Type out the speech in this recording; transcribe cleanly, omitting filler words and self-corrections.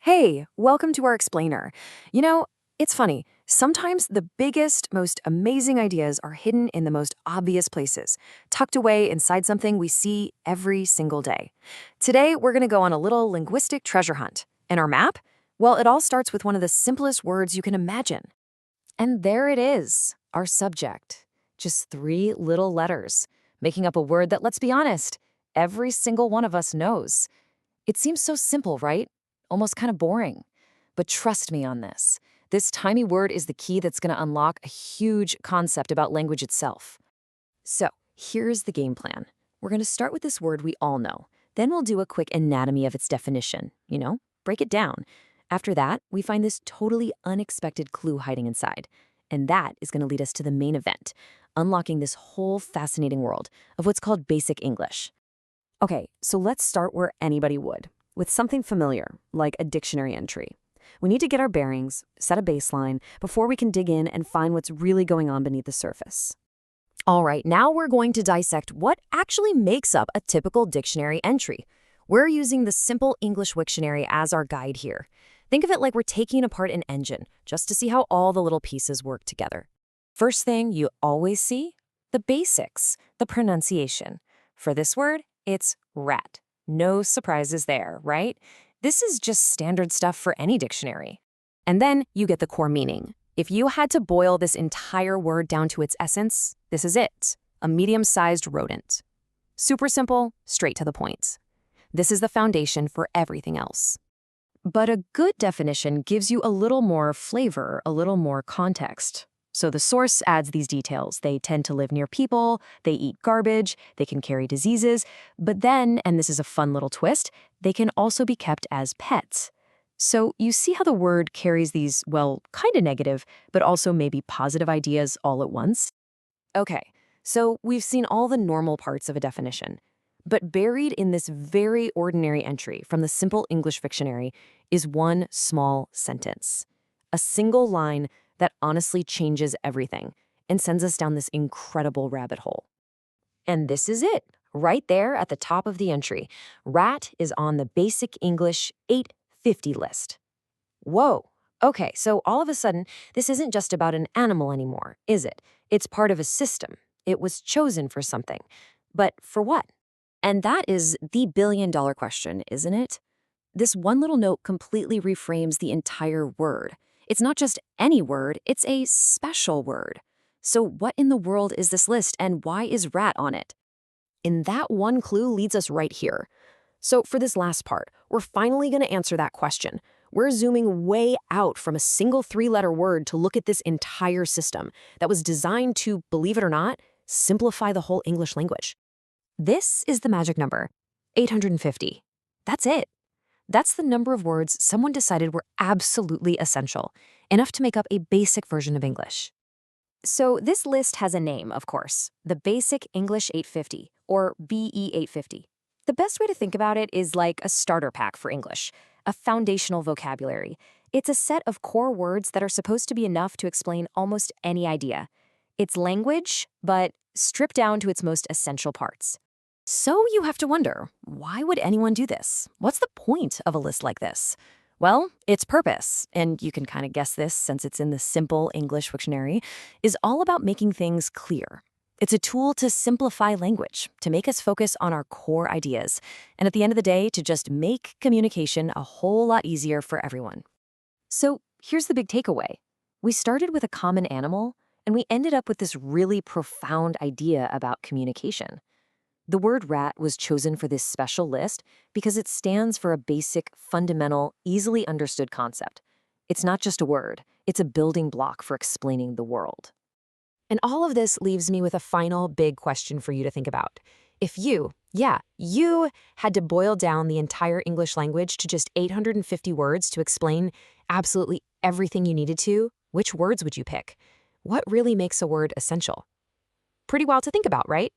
Hey, welcome to our explainer. You know, it's funny. Sometimes the biggest, most amazing ideas are hidden in the most obvious places, tucked away inside something we see every single day. Today, we're going to go on a little linguistic treasure hunt. And our map? Well, it all starts with one of the simplest words you can imagine. And there it is, our subject. Just three little letters, making up a word that, let's be honest, every single one of us knows. It seems so simple, right? Almost kind of boring. But trust me on this. This tiny word is the key that's going to unlock a huge concept about language itself. So, here's the game plan. We're going to start with this word we all know. Then we'll do a quick anatomy of its definition, break it down. After that, we find this totally unexpected clue hiding inside. And that is going to lead us to the main event, unlocking this whole fascinating world of what's called basic English. Okay, so let's start where anybody would, with something familiar, like a dictionary entry. We need to get our bearings, set a baseline, before we can dig in and find what's really going on beneath the surface. All right, now we're going to dissect what actually makes up a typical dictionary entry. We're using the Simple English Wiktionary as our guide here. Think of it like we're taking apart an engine, just to see how all the little pieces work together. First thing you always see? The basics, the pronunciation. For this word, it's rat. No surprises there, right? This is just standard stuff for any dictionary. And then you get the core meaning. If you had to boil this entire word down to its essence, this is it, a medium-sized rodent. Super simple, straight to the point. This is the foundation for everything else. But a good definition gives you a little more flavor, a little more context. So the source adds these details. They tend to live near people, they eat garbage, they can carry diseases, but then, and this is a fun little twist, they can also be kept as pets. So you see how the word carries these, well, kind of negative, but also maybe positive ideas all at once? Okay, so we've seen all the normal parts of a definition. But buried in this very ordinary entry from the Simple English Wiktionary is one small sentence. A single line that honestly changes everything and sends us down this incredible rabbit hole. And this is it, right there at the top of the entry. Rat is on the Basic English 850 list. Whoa. Okay, so all of a sudden, this isn't just about an animal anymore, is it? It's part of a system. It was chosen for something. But for what? And that is the billion-dollar question, isn't it? This one little note completely reframes the entire word. It's not just any word, it's a special word. So what in the world is this list and why is rat on it? And that one clue leads us right here. So for this last part, we're finally going to answer that question. We're zooming way out from a single three-letter word to look at this entire system that was designed to, believe it or not, simplify the whole English language. This is the magic number, 850. That's it. That's the number of words someone decided were absolutely essential, enough to make up a basic version of English. So this list has a name, of course, the Basic English 850, or BE 850. The best way to think about it is like a starter pack for English, a foundational vocabulary. It's a set of core words that are supposed to be enough to explain almost any idea. It's language, but stripped down to its most essential parts. So you have to wonder, why would anyone do this? What's the point of a list like this? Well, its purpose, and you can kind of guess this since it's in the Simple English Wiktionary, is all about making things clear. It's a tool to simplify language, to make us focus on our core ideas, and at the end of the day, to just make communication a whole lot easier for everyone. So here's the big takeaway. We started with a common animal, and we ended up with this really profound idea about communication. The word rat was chosen for this special list because it stands for a basic, fundamental, easily understood concept. It's not just a word, it's a building block for explaining the world. And all of this leaves me with a final big question for you to think about. If you had to boil down the entire English language to just 850 words to explain absolutely everything you needed to, which words would you pick? What really makes a word essential? Pretty wild to think about, right?